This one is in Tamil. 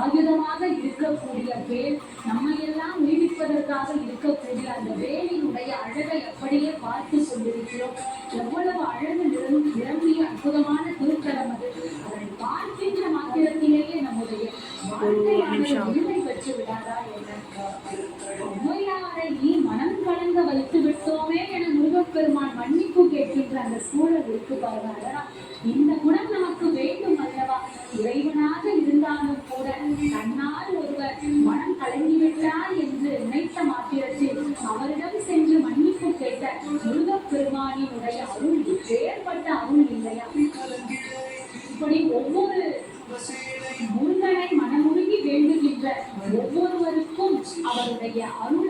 ஆயுதமாக இருக்கக்கூடிய வேல், நம்மை எல்லாம் நீடிப்பதற்காக இருக்கக்கூடிய அந்த வேலினுடைய அழகை அப்படியே பார்த்து கொண்டிருக்கிறோம். எவ்வளவு அழகு நிரம்பிய அற்புதமான திருத்தலம் அது. அதனை பார்க்கின்ற மாத்திரத்திலேயே நம்முடைய வாழ்க்கையானது உரிமை பெற்று விடாதா என்ன? அம்மையாரை மனம் கலங்க வைத்து விட்டோமே என முருகப்பெருமான் மன்னிப்பு கேட்கின்ற அந்த சூழல் இருக்கு பாருங்க. இந்த குணம் நமக்கு வேண்டும் அல்லவா? இறைவனாக இருந்தாலும் கூட தன்னால் ஒருவர் மனம் கலங்கிவிட்டார் என்று நினைத்த மாத்திரத்தில் அவரிடம் சென்று மன்னிப்பு கேட்ட முருகப்பெருமானினுடைய அருள் ஏற்பட்ட அருள் இல்லையா? இப்படி ஒவ்வொரு முருகனை மனமுருகி வேண்டுகின்ற ஒவ்வொருவருக்கும் அவருடைய அருள்